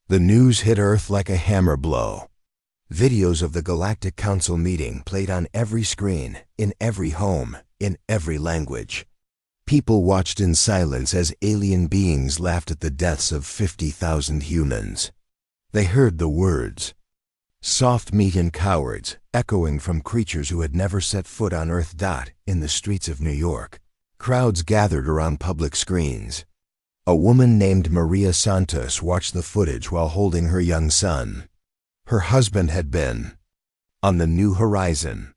The news hit Earth like a hammer blow. Videos of the Galactic Council meeting played on every screen, in every home, in every language. People watched in silence as alien beings laughed at the deaths of 50,000 humans. They heard the words, "soft meat and cowards," echoing from creatures who had never set foot on Earth. In the streets of New York, crowds gathered around public screens. A woman named Maria Santos watched the footage while holding her young son. Her husband had been on the New Horizon.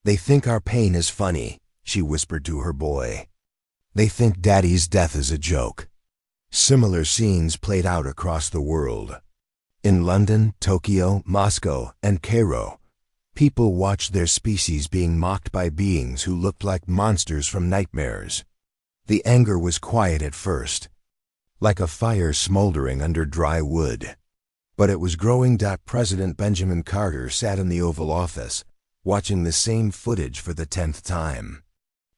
"They think our pain is funny," she whispered to her boy. "They think Daddy's death is a joke." Similar scenes played out across the world. In London, Tokyo, Moscow, and Cairo, people watched their species being mocked by beings who looked like monsters from nightmares. The anger was quiet at first, like a fire smoldering under dry wood. But it was growing. President Benjamin Carter sat in the Oval Office, watching the same footage for the 10th time.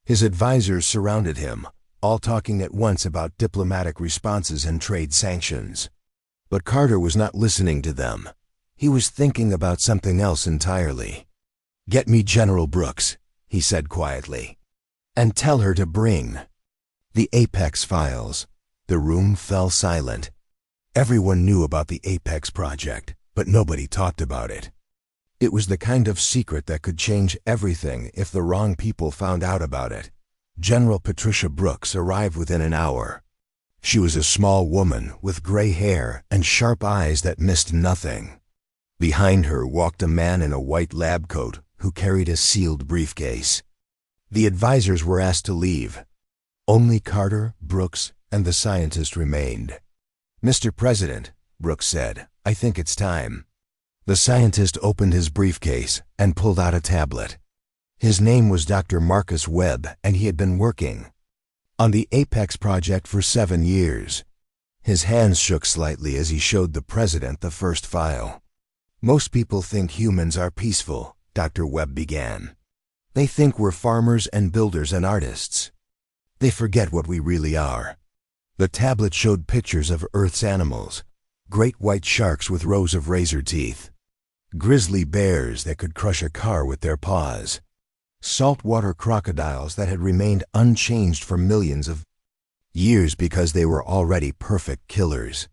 His advisors surrounded him, all talking at once about diplomatic responses and trade sanctions. But Carter was not listening to them. He was thinking about something else entirely. "Get me General Brooks," he said quietly, "and tell her to bring the Apex files." The room fell silent. Everyone knew about the Apex project, but nobody talked about it. It was the kind of secret that could change everything if the wrong people found out about it. General Patricia Brooks arrived within an hour. She was a small woman with gray hair and sharp eyes that missed nothing. Behind her walked a man in a white lab coat who carried a sealed briefcase. The advisors were asked to leave. Only Carter, Brooks, and the scientist remained. "Mr. President," Brooks said, "I think it's time." The scientist opened his briefcase and pulled out a tablet. His name was Dr. Marcus Webb, and he had been working on the Apex project for 7 years. His hands shook slightly as he showed the president the first file. "Most people think humans are peaceful," Dr. Webb began. "They think we're farmers and builders and artists. They forget what we really are." The tablet showed pictures of Earth's animals: great white sharks with rows of razor teeth, grizzly bears that could crush a car with their paws, saltwater crocodiles that had remained unchanged for millions of years because they were already perfect killers.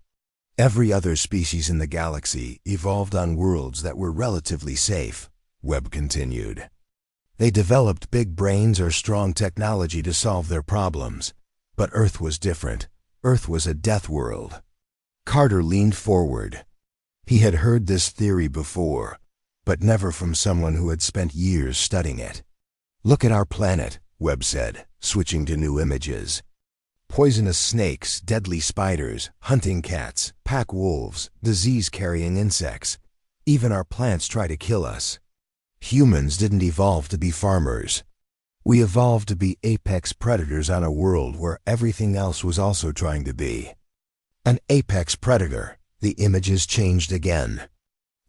Every other species in the galaxy evolved on worlds that were relatively safe, Webb continued. They developed big brains or strong technology to solve their problems. But Earth was different. Earth was a death world. Carter leaned forward. He had heard this theory before, but never from someone who had spent years studying it. "Look at our planet," Webb said, switching to new images. "Poisonous snakes, deadly spiders, hunting cats, pack wolves, disease-carrying insects. Even our plants try to kill us. Humans didn't evolve to be farmers. We evolved to be apex predators on a world where everything else was also trying to be an apex predator." The images changed again.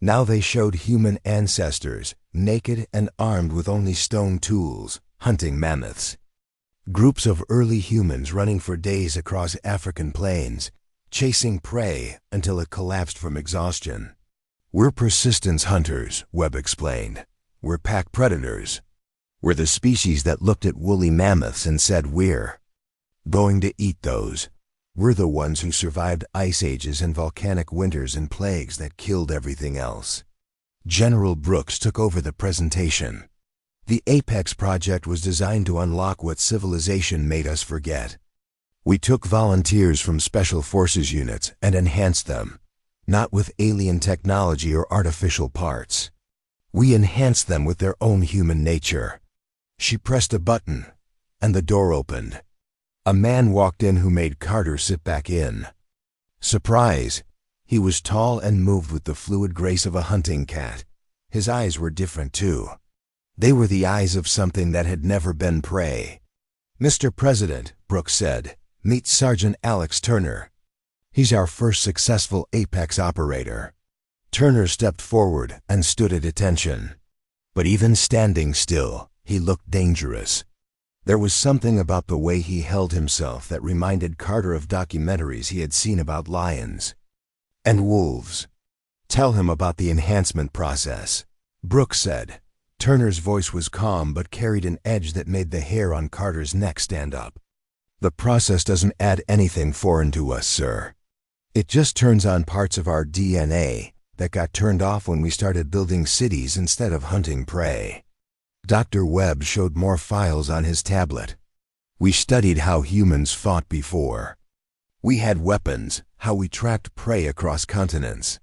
Now they showed human ancestors, naked and armed with only stone tools, hunting mammoths. Groups of early humans running for days across African plains, chasing prey until it collapsed from exhaustion. "We're persistence hunters," Webb explained. "We're pack predators. We're the species that looked at woolly mammoths and said, we're going to eat those. We're the ones who survived ice ages and volcanic winters and plagues that killed everything else." General Brooks took over the presentation. "The Apex project was designed to unlock what civilization made us forget. We took volunteers from special forces units and enhanced them, not with alien technology or artificial parts. We enhanced them with their own human nature." She pressed a button, and the door opened. A man walked in who made Carter sit back in. Surprise! He was tall and moved with the fluid grace of a hunting cat. His eyes were different too. They were the eyes of something that had never been prey. "Mr. President," Brooks said, "meet Sergeant Alex Turner. He's our first successful Apex operator." Turner stepped forward and stood at attention. But even standing still, he looked dangerous. There was something about the way he held himself that reminded Carter of documentaries he had seen about lions. And wolves. Tell him about the enhancement process, Brooks said. Turner's voice was calm but carried an edge that made the hair on Carter's neck stand up. The process doesn't add anything foreign to us, sir. It just turns on parts of our DNA that got turned off when we started building cities instead of hunting prey. Dr. Webb showed more files on his tablet. We studied how humans fought before. We had weapons, how we tracked prey across continents,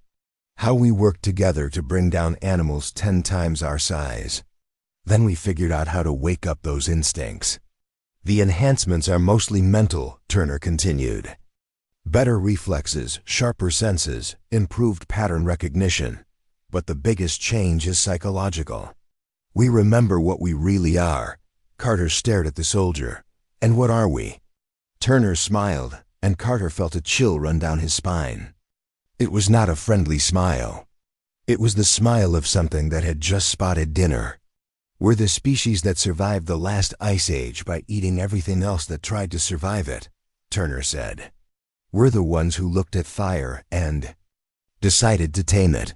how we worked together to bring down animals 10 times our size. Then we figured out how to wake up those instincts. The enhancements are mostly mental, Turner continued. Better reflexes, sharper senses, improved pattern recognition. But the biggest change is psychological. We remember what we really are. Carter stared at the soldier. And what are we? Turner smiled, and Carter felt a chill run down his spine. It was not a friendly smile. It was the smile of something that had just spotted dinner. We're the species that survived the last ice age by eating everything else that tried to survive it, Turner said. We're the ones who looked at fire and decided to tame it.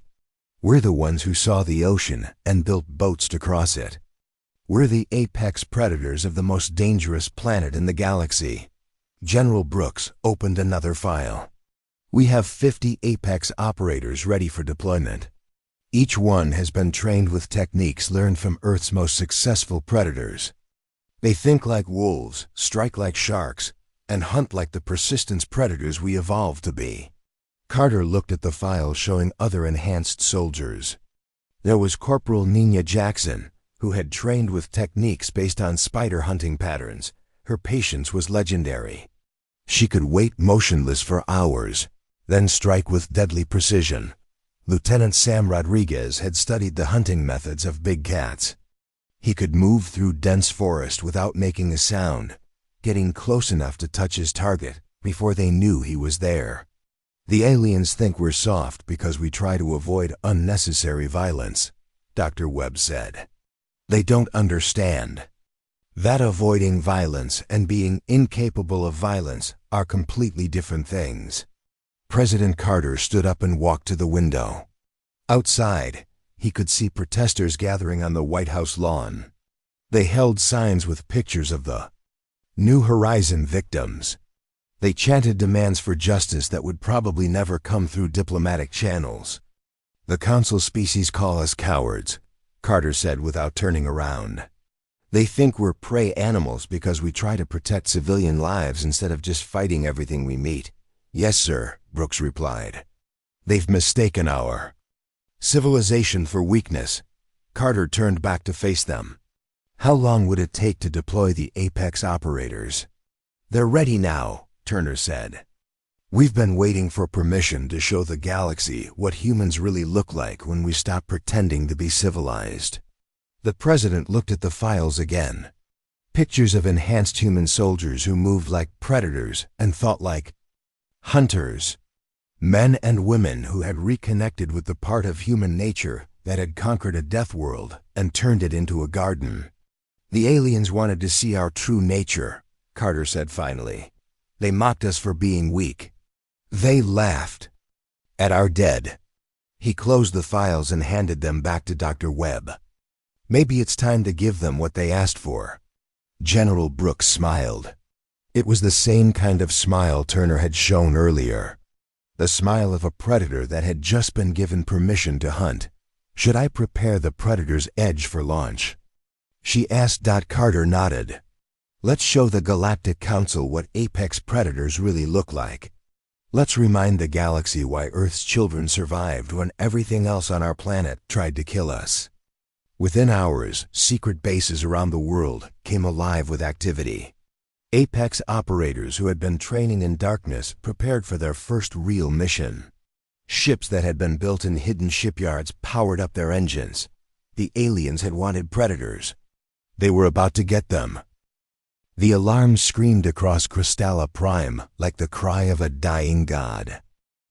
We're the ones who saw the ocean and built boats to cross it. We're the apex predators of the most dangerous planet in the galaxy. General Brooks opened another file. We have 50 apex operators ready for deployment. Each one has been trained with techniques learned from Earth's most successful predators. They think like wolves, strike like sharks, and hunt like the persistence predators we evolved to be. Carter looked at the file showing other enhanced soldiers. There was Corporal Nina Jackson, who had trained with techniques based on spider hunting patterns. Her patience was legendary. She could wait motionless for hours, then strike with deadly precision. Lieutenant Sam Rodriguez had studied the hunting methods of big cats. He could move through dense forest without making a sound, getting close enough to touch his target before they knew he was there. The aliens think we're soft because we try to avoid unnecessary violence, Dr. Webb said. They don't understand that avoiding violence and being incapable of violence are completely different things. President Carter stood up and walked to the window. Outside, he could see protesters gathering on the White House lawn. They held signs with pictures of the New Horizon victims. They chanted demands for justice that would probably never come through diplomatic channels. The council species call us cowards, Carter said without turning around. They think we're prey animals because we try to protect civilian lives instead of just fighting everything we meet. Yes, sir, Brooks replied. They've mistaken our civilization for weakness. Carter turned back to face them. How long would it take to deploy the Apex operators? They're ready now, Turner said. We've been waiting for permission to show the galaxy what humans really look like when we stop pretending to be civilized. The president looked at the files again. Pictures of enhanced human soldiers who moved like predators and thought like hunters. Men and women who had reconnected with the part of human nature that had conquered a death world and turned it into a garden. The aliens wanted to see our true nature, Carter said finally. They mocked us for being weak. They laughed at our dead. He closed the files and handed them back to Dr. Webb. Maybe it's time to give them what they asked for. General Brooks smiled. It was the same kind of smile Turner had shown earlier. The smile of a predator that had just been given permission to hunt. Should I prepare the predator's edge for launch? She asked. Carter nodded. Let's show the Galactic Council what apex predators really look like. Let's remind the galaxy why Earth's children survived when everything else on our planet tried to kill us. Within hours, secret bases around the world came alive with activity. Apex operators who had been training in darkness prepared for their first real mission. Ships that had been built in hidden shipyards powered up their engines. The aliens had wanted predators. They were about to get them. The alarm screamed across Crystalla Prime like the cry of a dying god.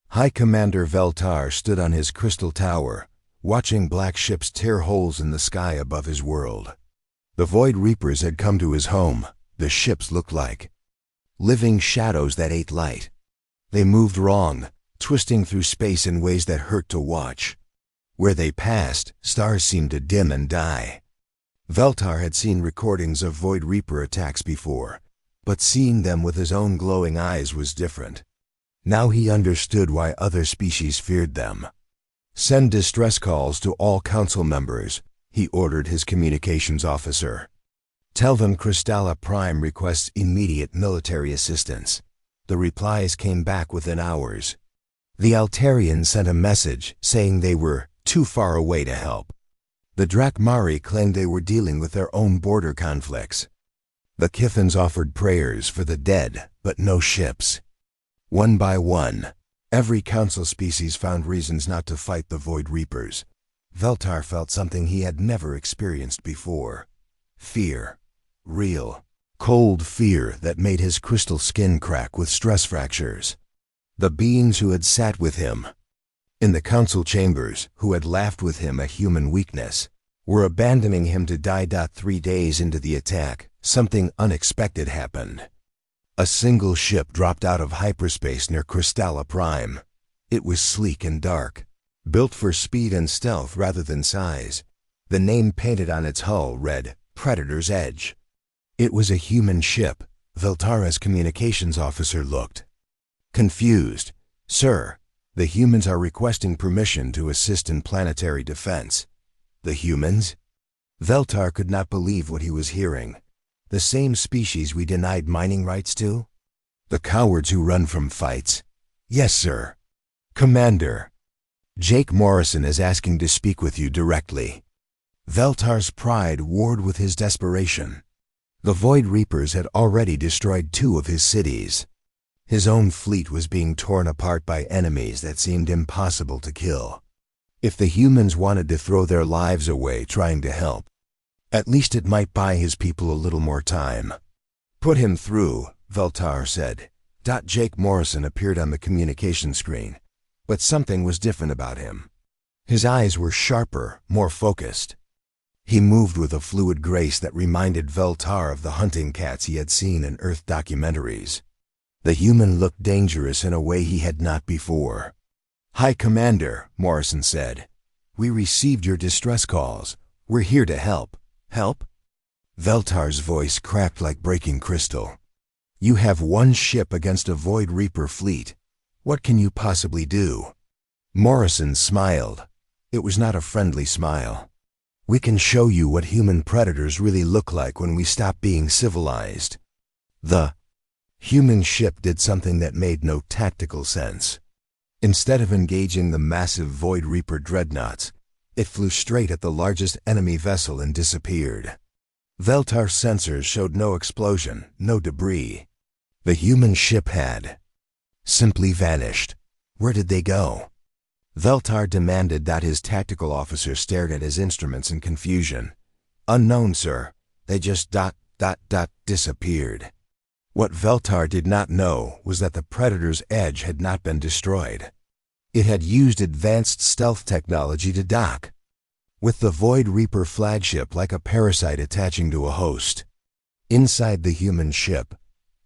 High Commander Veltar stood on his crystal tower, watching black ships tear holes in the sky above his world. The Void Reapers had come to his home. The ships looked like living shadows that ate light. They moved wrong, twisting through space in ways that hurt to watch. Where they passed, stars seemed to dim and die. Veltar had seen recordings of Void Reaper attacks before, but seeing them with his own glowing eyes was different. Now he understood why other species feared them. "Send distress calls to all council members," he ordered his communications officer. "Tell them Crystalla Prime requests immediate military assistance." The replies came back within hours. The Altarians sent a message saying they were too far away to help. The Drakmari claimed they were dealing with their own border conflicts. The Kithans offered prayers for the dead, but no ships. One by one, every council species found reasons not to fight the Void Reapers. Veltar felt something he had never experienced before. Fear. Real, cold fear that made his crystal skin crack with stress fractures. The beings who had sat with him in the council chambers, who had laughed with him a human weakness, were abandoning him to die. 3 days into the attack, something unexpected happened. A single ship dropped out of hyperspace near Crystalla Prime. It was sleek and dark, built for speed and stealth rather than size. The name painted on its hull read, Predator's Edge. It was a human ship. Veltara's communications officer looked confused. "Sir, the humans are requesting permission to assist in planetary defense." The humans? Veltar could not believe what he was hearing. The same species we denied mining rights to? The cowards who run from fights? "Yes, sir." "Commander, Jake Morrison is asking to speak with you directly." Veltar's pride warred with his desperation. The Void Reapers had already destroyed 2 of his cities. His own fleet was being torn apart by enemies that seemed impossible to kill. If the humans wanted to throw their lives away trying to help, at least it might buy his people a little more time. "Put him through," Veltar said. Jake Morrison appeared on the communication screen, but something was different about him. His eyes were sharper, more focused. He moved with a fluid grace that reminded Veltar of the hunting cats he had seen in Earth documentaries. The human looked dangerous in a way he had not before. "Hi, Commander," Morrison said. "We received your distress calls. We're here to help." "Help?" Veltar's voice cracked like breaking crystal. "You have 1 ship against a Void Reaper fleet. What can you possibly do?" Morrison smiled. It was not a friendly smile. "We can show you what human predators really look like when we stop being civilized." The human ship did something that made no tactical sense. Instead of engaging the massive Void Reaper dreadnoughts, it flew straight at the largest enemy vessel and disappeared. Veltar's sensors showed no explosion, no debris. The human ship had simply vanished. Where did they go? Veltar demanded that his tactical officer stared at his instruments in confusion. "Unknown, sir. They just disappeared." What Veltar did not know was that the Predator's Edge had not been destroyed. It had used advanced stealth technology to dock, with the Void Reaper flagship like a parasite attaching to a host. Inside the human ship,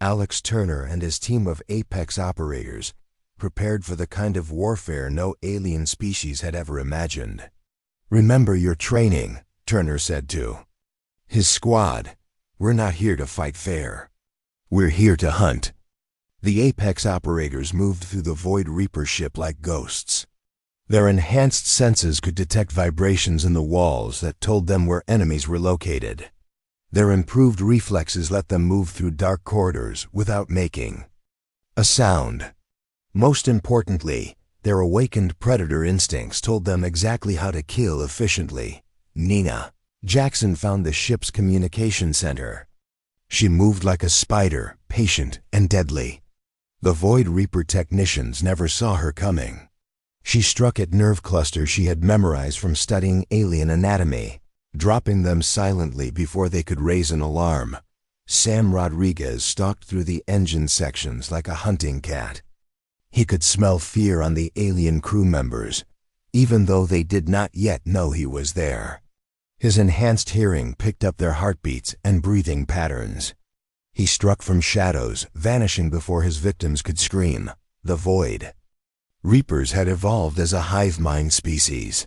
Alex Turner and his team of Apex operators prepared for the kind of warfare no alien species had ever imagined. "Remember your training," Turner said to his squad. "We're not here to fight fair. We're here to hunt." The Apex operators moved through the Void Reaper ship like ghosts. Their enhanced senses could detect vibrations in the walls that told them where enemies were located. Their improved reflexes let them move through dark corridors without making a sound. Most importantly, their awakened predator instincts told them exactly how to kill efficiently. Nina Jackson found the ship's communication center. She moved like a spider, patient and deadly. The Void Reaper technicians never saw her coming. She struck at nerve clusters she had memorized from studying alien anatomy, dropping them silently before they could raise an alarm. Sam Rodriguez stalked through the engine sections like a hunting cat. He could smell fear on the alien crew members, even though they did not yet know he was there. His enhanced hearing picked up their heartbeats and breathing patterns. He struck from shadows, vanishing before his victims could scream. The Void Reapers had evolved as a hive mind species.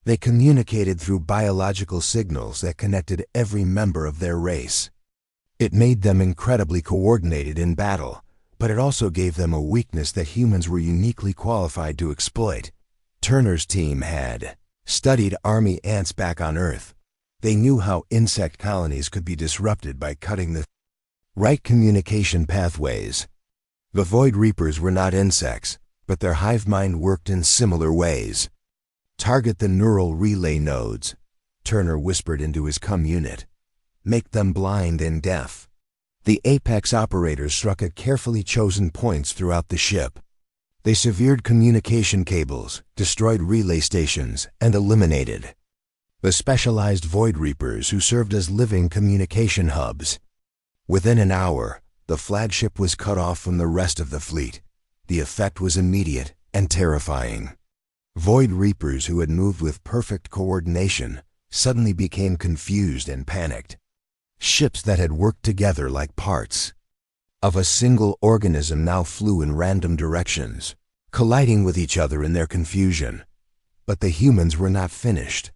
They communicated through biological signals that connected every member of their race. It made them incredibly coordinated in battle, but it also gave them a weakness that humans were uniquely qualified to exploit. Turner's team had studied army ants back on Earth. They knew how insect colonies could be disrupted by cutting the right communication pathways. The Void Reapers were not insects, but their hive mind worked in similar ways. Target the neural relay nodes, Turner whispered into his unit. Make them blind and deaf. The Apex operators struck at carefully chosen points throughout the ship. They severed communication cables, destroyed relay stations, and eliminated the specialized Void Reapers who served as living communication hubs. Within an hour, the flagship was cut off from the rest of the fleet. The effect was immediate and terrifying. Void Reapers who had moved with perfect coordination suddenly became confused and panicked. Ships that had worked together like parts of a single organism now flew in random directions, colliding with each other in their confusion. But the humans were not finished.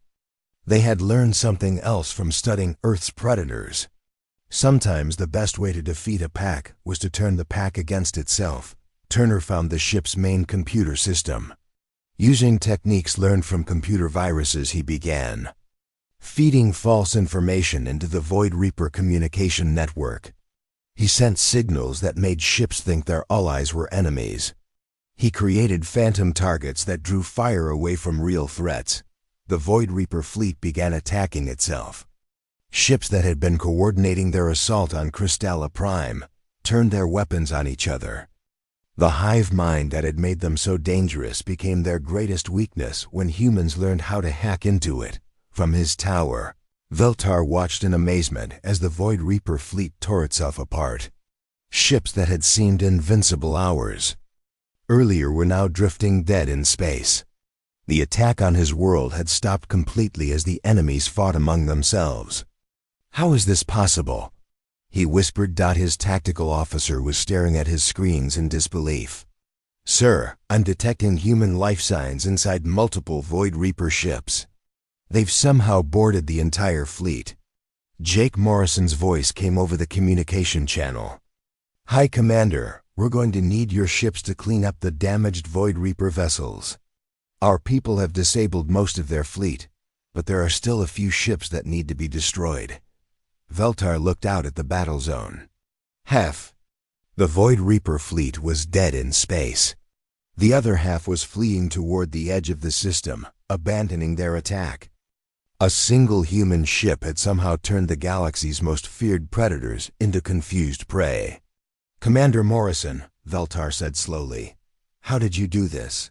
They had learned something else from studying Earth's predators. Sometimes the best way to defeat a pack was to turn the pack against itself. Turner found the ship's main computer system. Using techniques learned from computer viruses, he began feeding false information into the Void Reaper communication network. He sent signals that made ships think their allies were enemies. He created phantom targets that drew fire away from real threats. The Void Reaper fleet began attacking itself. Ships that had been coordinating their assault on Crystalla Prime turned their weapons on each other. The hive mind that had made them so dangerous became their greatest weakness when humans learned how to hack into it. From his tower, Veltar watched in amazement as the Void Reaper fleet tore itself apart. Ships that had seemed invincible hours earlier were now drifting dead in space. The attack on his world had stopped completely as the enemies fought among themselves. How is this possible? He whispered. His tactical officer was staring at his screens in disbelief. Sir, I'm detecting human life signs inside multiple Void Reaper ships. They've somehow boarded the entire fleet. Jake Morrison's voice came over the communication channel. Hi, Commander. We're going to need your ships to clean up the damaged Void Reaper vessels. Our people have disabled most of their fleet, but there are still a few ships that need to be destroyed. Veltar looked out at the battle zone. Half the Void Reaper fleet was dead in space. The other half was fleeing toward the edge of the system, abandoning their attack. A single human ship had somehow turned the galaxy's most feared predators into confused prey. Commander Morrison, Veltar said slowly, how did you do this?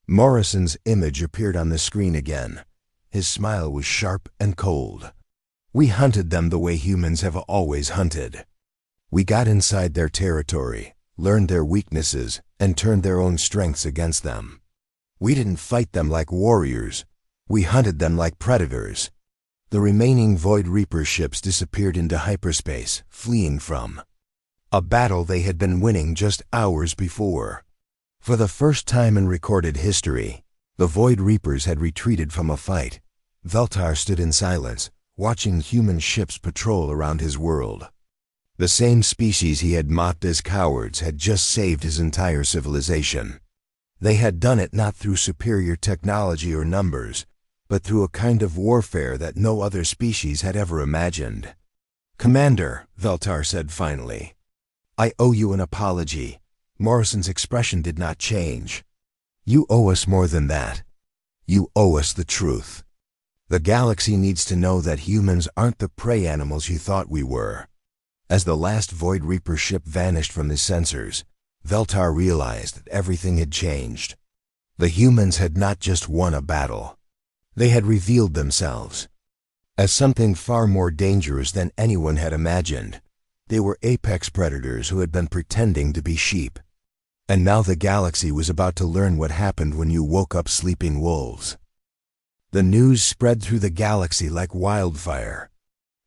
Morrison's image appeared on the screen again. His smile was sharp and cold. We hunted them the way humans have always hunted. We got inside their territory, learned their weaknesses, and turned their own strengths against them. We didn't fight them like warriors. We hunted them like predators. The remaining Void Reaper ships disappeared into hyperspace, fleeing from a battle they had been winning just hours before. For the first time in recorded history, the Void Reapers had retreated from a fight. Veltar stood in silence, watching human ships patrol around his world. The same species he had mocked as cowards had just saved his entire civilization. They had done it not through superior technology or numbers, but through a kind of warfare that no other species had ever imagined. Commander, Veltar said finally, I owe you an apology. Morrison's expression did not change. You owe us more than that. You owe us the truth. The galaxy needs to know that humans aren't the prey animals you thought we were. As the last Void Reaper ship vanished from his sensors, Veltar realized that everything had changed. The humans had not just won a battle. They had revealed themselves as something far more dangerous than anyone had imagined. They were apex predators who had been pretending to be sheep. And now the galaxy was about to learn what happened when you woke up sleeping wolves. The news spread through the galaxy like wildfire.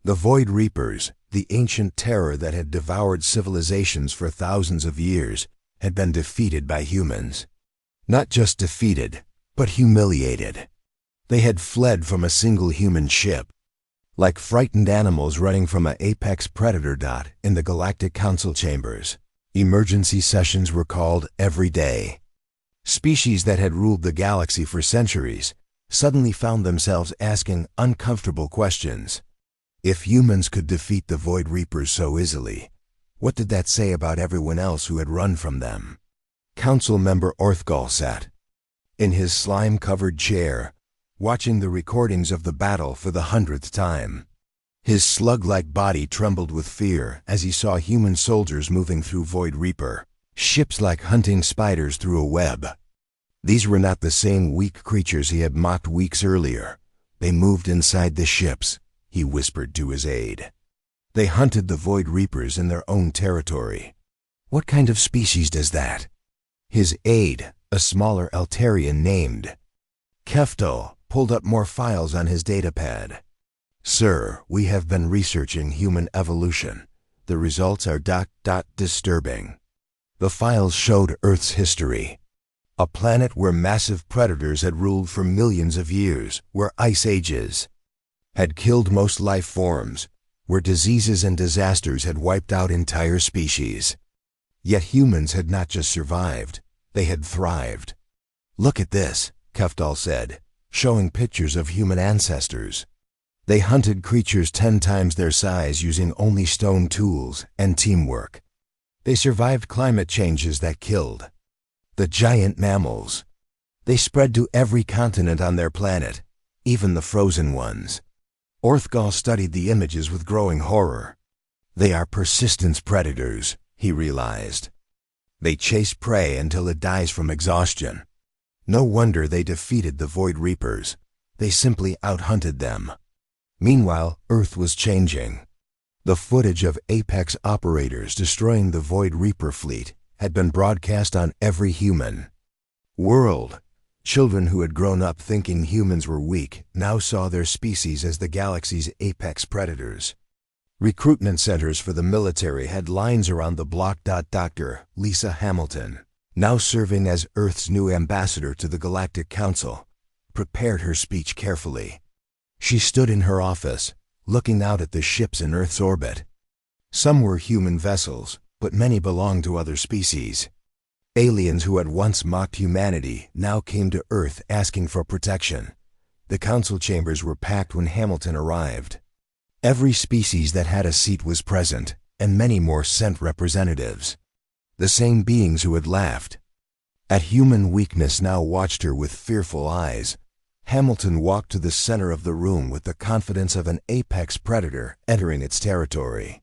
The Void Reapers, the ancient terror that had devoured civilizations for thousands of years, had been defeated by humans. Not just defeated, but humiliated. They had fled from a single human ship, like frightened animals running from an apex predator. In the Galactic Council chambers, emergency sessions were called every day. Species that had ruled the galaxy for centuries suddenly found themselves asking uncomfortable questions. If humans could defeat the Void Reapers so easily, what did that say about everyone else who had run from them? Council member Orthgal sat in his slime-covered chair, watching the recordings of the battle for the 100th time. His slug-like body trembled with fear as he saw human soldiers moving through Void Reaper ships like hunting spiders through a web. These were not the same weak creatures he had mocked weeks earlier. They moved inside the ships, he whispered to his aide. They hunted the Void Reapers in their own territory. What kind of species does that? His aide, a smaller Altarian named Keftal, pulled up more files on his datapad. Sir, we have been researching human evolution. The results are disturbing. The files showed Earth's history. A planet where massive predators had ruled for millions of years, where ice ages had killed most life forms, where diseases and disasters had wiped out entire species. Yet humans had not just survived, they had thrived. Look at this, Keftal said, showing pictures of human ancestors. They hunted creatures 10 times their size using only stone tools and teamwork. They survived climate changes that killed the giant mammals. They spread to every continent on their planet, even the frozen ones. Orthgal studied the images with growing horror. They are persistence predators, he realized. They chase prey until it dies from exhaustion. No wonder they defeated the Void Reapers. They simply outhunted them. Meanwhile, Earth was changing. The footage of Apex operators destroying the Void Reaper fleet had been broadcast on every human world. Children who had grown up thinking humans were weak now saw their species as the galaxy's apex predators. Recruitment centers for the military had lines around the block. Dr. Lisa Hamilton, now serving as Earth's new ambassador to the Galactic Council, prepared her speech carefully. She stood in her office, looking out at the ships in Earth's orbit. Some were human vessels, but many belonged to other species. Aliens who had once mocked humanity now came to Earth asking for protection. The council chambers were packed when Hamilton arrived. Every species that had a seat was present, and many more sent representatives. The same beings who had laughed at human weakness now watched her with fearful eyes. Hamilton walked to the center of the room with the confidence of an apex predator entering its territory.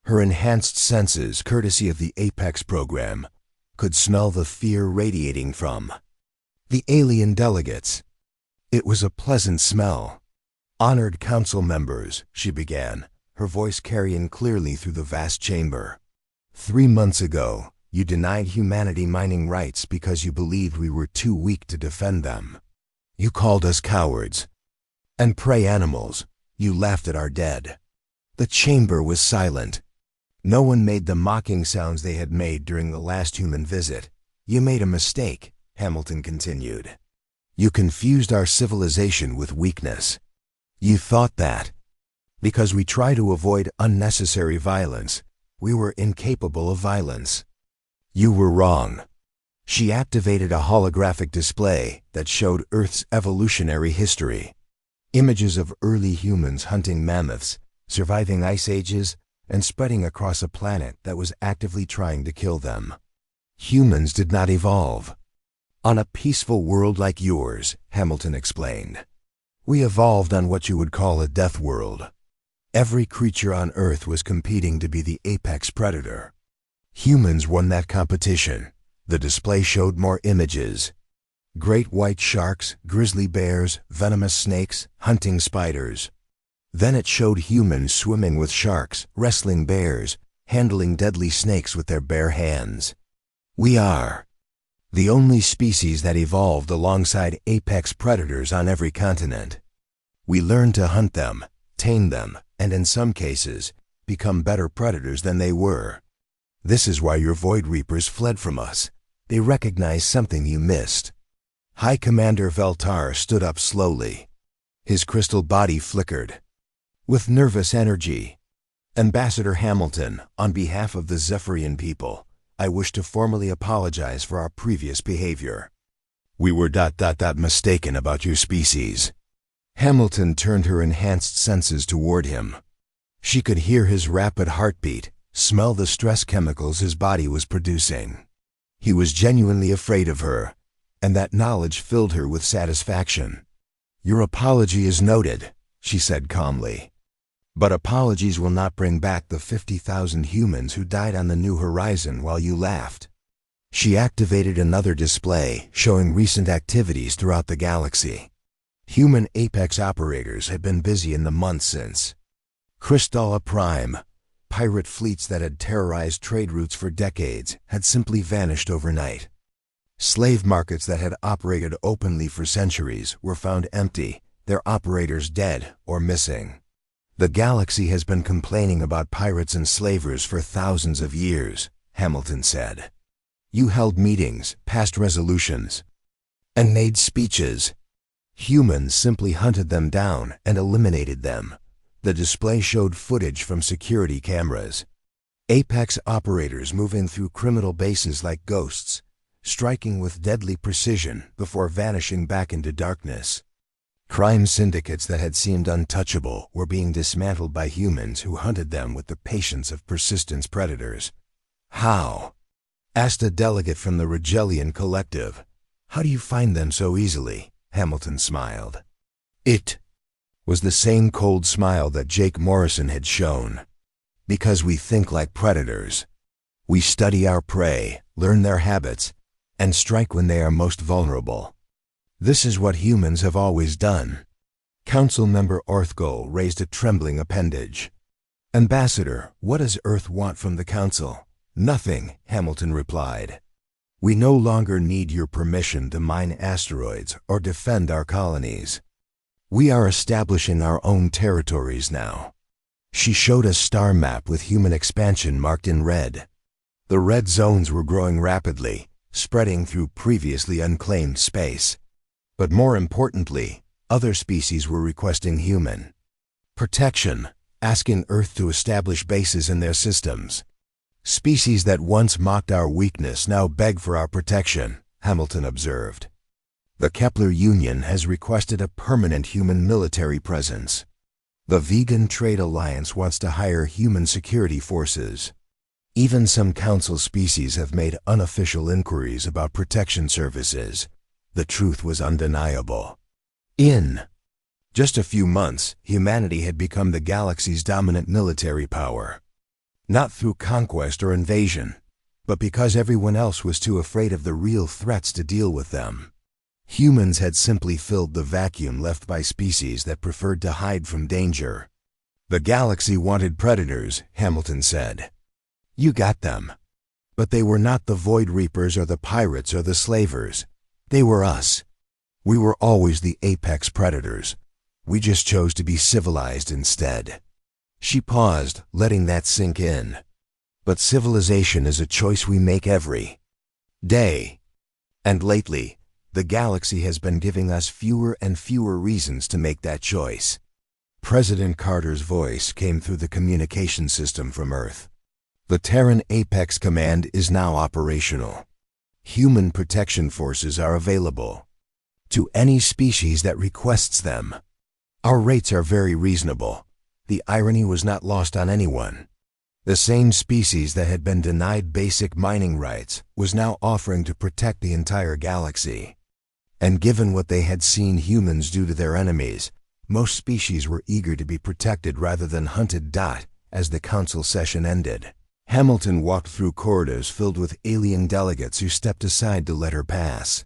Her enhanced senses, courtesy of the Apex program, could smell the fear radiating from the alien delegates. It was a pleasant smell. "Honored council members," she began, her voice carrying clearly through the vast chamber. 3 months ago, you denied humanity mining rights because you believed we were too weak to defend them. You called us cowards and prey animals. You laughed at our dead. The chamber was silent. No one made the mocking sounds they had made during the last human visit. You made a mistake, Hamilton continued. You confused our civilization with weakness. You thought that, because we try to avoid unnecessary violence, we were incapable of violence. You were wrong. She activated a holographic display that showed Earth's evolutionary history. Images of early humans hunting mammoths, surviving ice ages, and spreading across a planet that was actively trying to kill them. Humans did not evolve on a peaceful world like yours, Hamilton explained. We evolved on what you would call a death world. Every creature on Earth was competing to be the apex predator. Humans won that competition. The display showed more images. Great white sharks, grizzly bears, venomous snakes, hunting spiders. Then it showed humans swimming with sharks, wrestling bears, handling deadly snakes with their bare hands. We are the only species that evolved alongside apex predators on every continent. We learned to hunt them, tame them, and in some cases, become better predators than they were. This is why your Void Reapers fled from us. They recognize something you missed. High Commander Veltar stood up slowly. His crystal body flickered. With nervous energy, Ambassador Hamilton, on behalf of the Zephyrian people, I wish to formally apologize for our previous behavior. We were mistaken about your species. Hamilton turned her enhanced senses toward him. She could hear his rapid heartbeat, smell the stress chemicals his body was producing. He was genuinely afraid of her, and that knowledge filled her with satisfaction. Your apology is noted, she said calmly. But apologies will not bring back the 50,000 humans who died on the New Horizon while you laughed. She activated another display showing recent activities throughout the galaxy. Human Apex operators had been busy in the months since. Crystalla Prime, pirate fleets that had terrorized trade routes for decades, had simply vanished overnight. Slave markets that had operated openly for centuries were found empty, their operators dead or missing. The galaxy has been complaining about pirates and slavers for thousands of years, Hamilton said. You held meetings, passed resolutions, and made speeches. Humans simply hunted them down and eliminated them. The display showed footage from security cameras. Apex operators moving through criminal bases like ghosts, striking with deadly precision before vanishing back into darkness. Crime syndicates that had seemed untouchable were being dismantled by humans who hunted them with the patience of persistent predators. How? Asked a delegate from the Regellian Collective. How do you find them so easily? Hamilton smiled. It was the same cold smile that Jake Morrison had shown. Because we think like predators. We study our prey, learn their habits, and strike when they are most vulnerable. This is what humans have always done. Council member Orthgol raised a trembling appendage. Ambassador, what does Earth want from the Council? Nothing, Hamilton replied. We no longer need your permission to mine asteroids or defend our colonies. We are establishing our own territories now. She showed a star map with human expansion marked in red. The red zones were growing rapidly, spreading through previously unclaimed space. But more importantly, other species were requesting human protection, asking Earth to establish bases in their systems. Species that once mocked our weakness now beg for our protection, Hamilton observed. The Kepler Union has requested a permanent human military presence. The Vegan Trade Alliance wants to hire human security forces. Even some Council species have made unofficial inquiries about protection services. The truth was undeniable. In just a few months, humanity had become the galaxy's dominant military power. Not through conquest or invasion, but because everyone else was too afraid of the real threats to deal with them. Humans had simply filled the vacuum left by species that preferred to hide from danger. The galaxy wanted predators, Hamilton said. You got them. But they were not the Void Reapers or the pirates or the slavers. They were us. We were always the apex predators. We just chose to be civilized instead. She paused, letting that sink in. But civilization is a choice we make every day. And lately, the galaxy has been giving us fewer and fewer reasons to make that choice. President Carter's voice came through the communication system from Earth. The Terran Apex Command is now operational. Human protection forces are available to any species that requests them. Our rates are very reasonable. The irony was not lost on anyone. The same species that had been denied basic mining rights was now offering to protect the entire galaxy. And given what they had seen humans do to their enemies, most species were eager to be protected rather than hunted. As the council session ended, Hamilton walked through corridors filled with alien delegates who stepped aside to let her pass.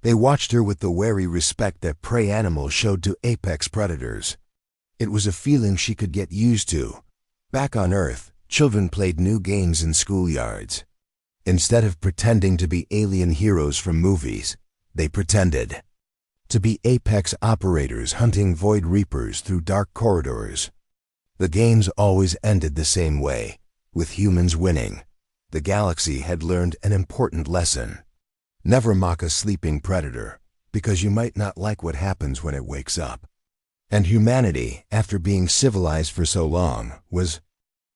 They watched her with the wary respect that prey animals showed to apex predators. It was a feeling she could get used to. Back on Earth, children played new games in schoolyards. Instead of pretending to be alien heroes from movies, they pretended to be apex operators hunting Void Reapers through dark corridors. The games always ended the same way, with humans winning. The galaxy had learned an important lesson. Never mock a sleeping predator, because you might not like what happens when it wakes up. And humanity, after being civilized for so long, was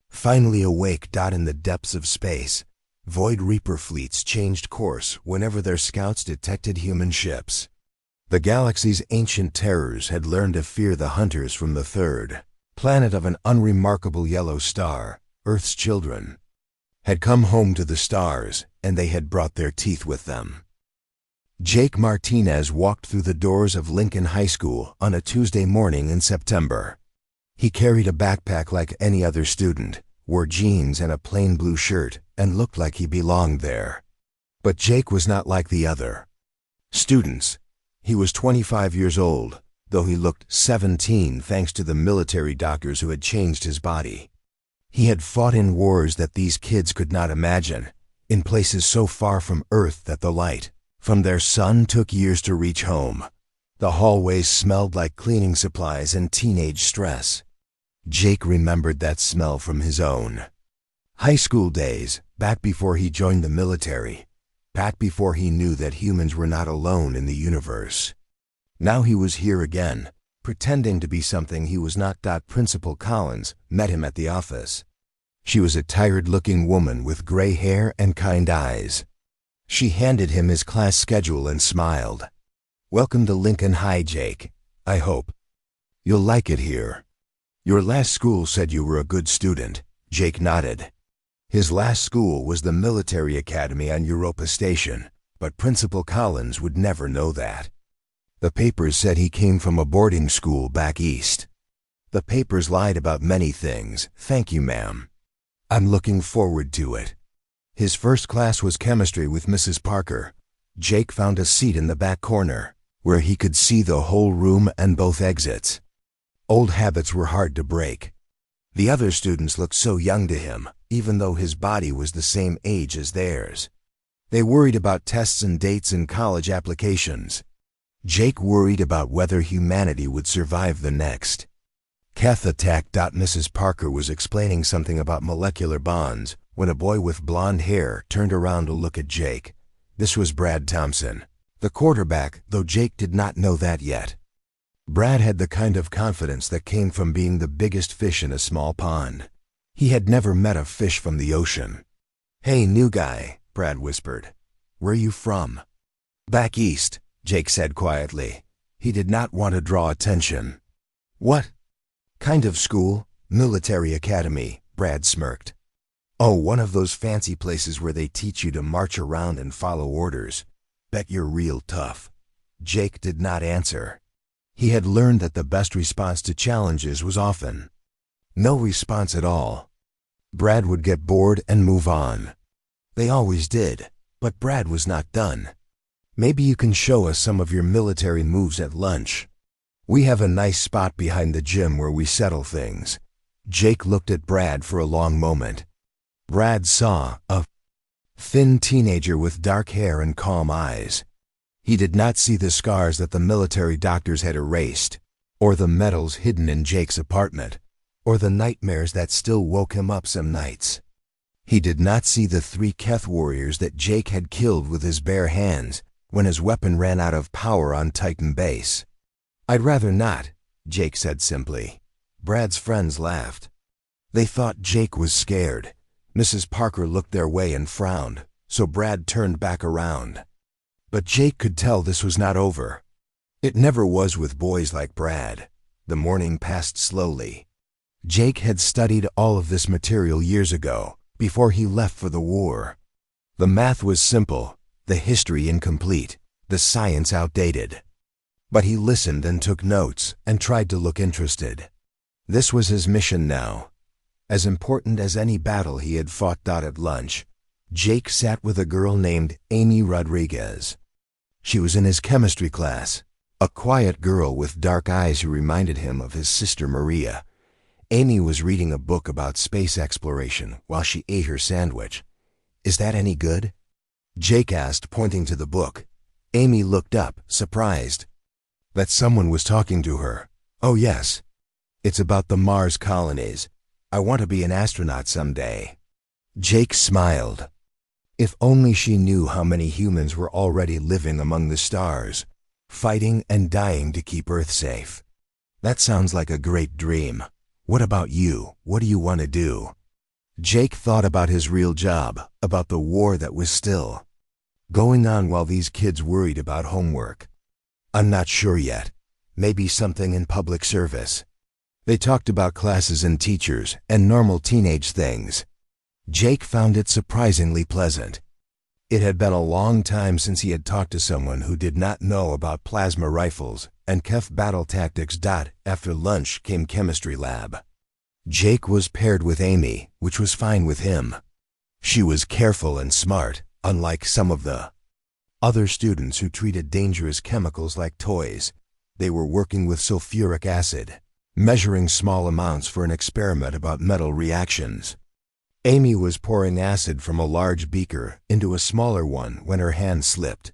finally awake. In the depths of space, Void Reaper fleets changed course whenever their scouts detected human ships. The galaxy's ancient terrors had learned to fear the hunters from the third planet of an unremarkable yellow star. Earth's children had come home to the stars, and they had brought their teeth with them. Jake Martinez walked through the doors of Lincoln High School on a Tuesday morning in September. He carried a backpack like any other student, wore jeans and a plain blue shirt, and looked like he belonged there. But Jake was not like the other students. He was 25 years old, though he looked 17 thanks to the military doctors who had changed his body. He had fought in wars that these kids could not imagine, in places so far from Earth that the light from their sun took years to reach home. The hallways smelled like cleaning supplies and teenage stress. Jake remembered that smell from his own high school days, back before he joined the military, back before he knew that humans were not alone in the universe. Now he was here again, pretending to be something he was not. Principal Collins met him at the office. She was a tired-looking woman with gray hair and kind eyes. She handed him his class schedule and smiled. "Welcome to Lincoln High, Jake. I hope you'll like it here. Your last school said you were a good student." Jake nodded. His last school was the military academy on Europa Station, but Principal Collins would never know that. The papers said he came from a boarding school back east. The papers lied about many things. "Thank you, ma'am. I'm looking forward to it." His first class was chemistry with Mrs. Parker. Jake found a seat in the back corner, where he could see the whole room and both exits. Old habits were hard to break. The other students looked so young to him, even though his body was the same age as theirs. They worried about tests and dates and college applications. Jake worried about whether humanity would survive the next Keth attack. Mrs. Parker was explaining something about molecular bonds when a boy with blonde hair turned around to look at Jake. This was Brad Thompson, the quarterback, though Jake did not know that yet. Brad had the kind of confidence that came from being the biggest fish in a small pond. He had never met a fish from the ocean. "Hey, new guy," Brad whispered. "Where you from?" "Back east," Jake said quietly. He did not want to draw attention. "What kind of school?" "Military academy," Brad smirked. "Oh, one of those fancy places where they teach you to march around and follow orders. Bet you're real tough." Jake did not answer. He had learned that the best response to challenges was often no response at all. Brad would get bored and move on. They always did, but Brad was not done. "Maybe you can show us some of your military moves at lunch. We have a nice spot behind the gym where we settle things." Jake looked at Brad for a long moment. Brad saw a thin teenager with dark hair and calm eyes. He did not see the scars that the military doctors had erased, or the medals hidden in Jake's apartment, or the nightmares that still woke him up some nights. He did not see the 3 Keth warriors that Jake had killed with his bare hands when his weapon ran out of power on Titan Base. "I'd rather not," Jake said simply. Brad's friends laughed. They thought Jake was scared. Mrs. Parker looked their way and frowned, so Brad turned back around. But Jake could tell this was not over. It never was with boys like Brad. The morning passed slowly. Jake had studied all of this material years ago, before he left for the war. The math was simple, the history incomplete, the science outdated. But he listened and took notes and tried to look interested. This was his mission now, as important as any battle he had fought. At lunch, Jake sat with a girl named Amy Rodriguez. She was in his chemistry class, a quiet girl with dark eyes who reminded him of his sister Maria. Amy was reading a book about space exploration while she ate her sandwich. "Is that any good?" Jake asked, pointing to the book. Amy looked up, surprised that someone was talking to her. "Oh yes. It's about the Mars colonies. I want to be an astronaut someday." Jake smiled. If only she knew how many humans were already living among the stars, fighting and dying to keep Earth safe. That sounds like a great dream. What about you? What do you want to do? Jake thought about his real job, about the war that was still going on while these kids worried about homework. I'm not sure yet. Maybe something in public service. They talked about classes and teachers and normal teenage things. Jake found it surprisingly pleasant. It had been a long time since he had talked to someone who did not know about plasma rifles and KEF battle tactics. After lunch came chemistry lab. Jake was paired with Amy, which was fine with him. She was careful and smart, unlike some of the other students who treated dangerous chemicals like toys. They were working with sulfuric acid, measuring small amounts for an experiment about metal reactions. Amy was pouring acid from a large beaker into a smaller one when her hand slipped.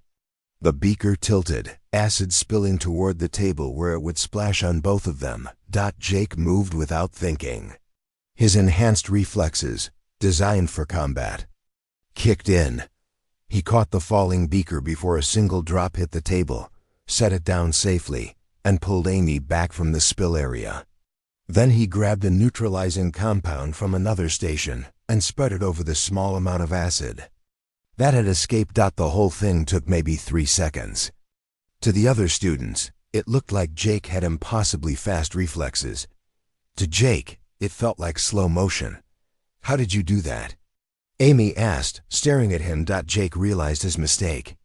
The beaker tilted, acid spilling toward the table where it would splash on both of them. Jake moved without thinking. His enhanced reflexes, designed for combat, kicked in. He caught the falling beaker before a single drop hit the table, set it down safely, and pulled Amy back from the spill area. Then he grabbed a neutralizing compound from another station and spread it over the small amount of acid that had escaped. The whole thing took maybe 3 seconds. To the other students, it looked like Jake had impossibly fast reflexes. To Jake, it felt like slow motion. How did you do that? Amy asked, staring at him. Jake realized his mistake.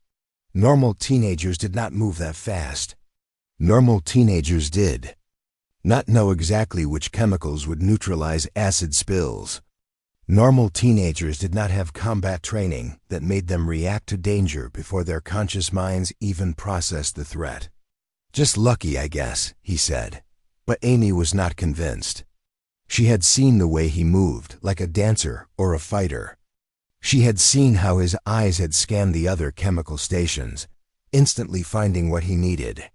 Normal teenagers did not move that fast. Normal teenagers did not know exactly which chemicals would neutralize acid spills. Normal teenagers did not have combat training that made them react to danger before their conscious minds even processed the threat. Just lucky, I guess, he said. But Amy was not convinced. She had seen the way he moved, like a dancer or a fighter. She had seen how his eyes had scanned the other chemical stations, instantly finding what he needed.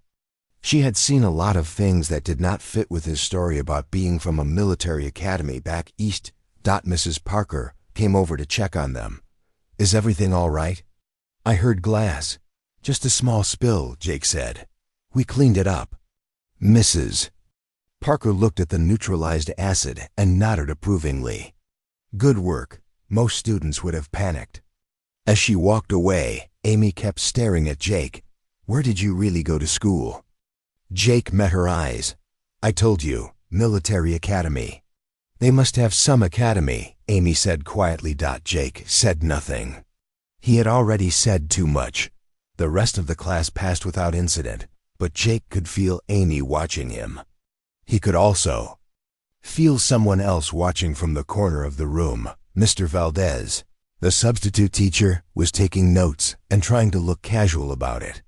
She had seen a lot of things that did not fit with his story about being from a military academy back east. Mrs. Parker came over to check on them. Is everything all right? I heard glass. Just a small spill, Jake said. We cleaned it up. Mrs. Parker looked at the neutralized acid and nodded approvingly. Good work. Most students would have panicked. As she walked away, Amy kept staring at Jake. Where did you really go to school? Jake met her eyes. I told you, military academy. They must have some academy, Amy said quietly. Jake said nothing. He had already said too much. The rest of the class passed without incident, but Jake could feel Amy watching him. He could also feel someone else watching from the corner of the room. Mr. Valdez, the substitute teacher, was taking notes and trying to look casual about it.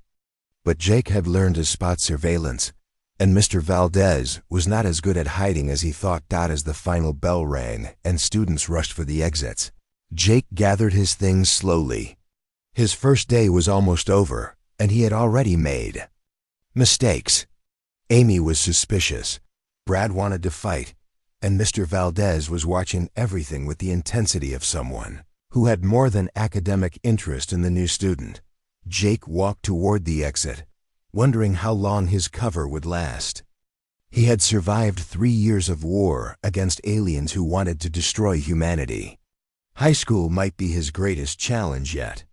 But Jake had learned to spot surveillance, and Mr. Valdez was not as good at hiding as he thought. As the final bell rang and students rushed for the exits, Jake gathered his things slowly. His first day was almost over, and he had already made mistakes. Amy was suspicious. Brad wanted to fight, and Mr. Valdez was watching everything with the intensity of someone who had more than academic interest in the new student. Jake walked toward the exit, wondering how long his cover would last. He had survived 3 years of war against aliens who wanted to destroy humanity. High school might be his greatest challenge yet.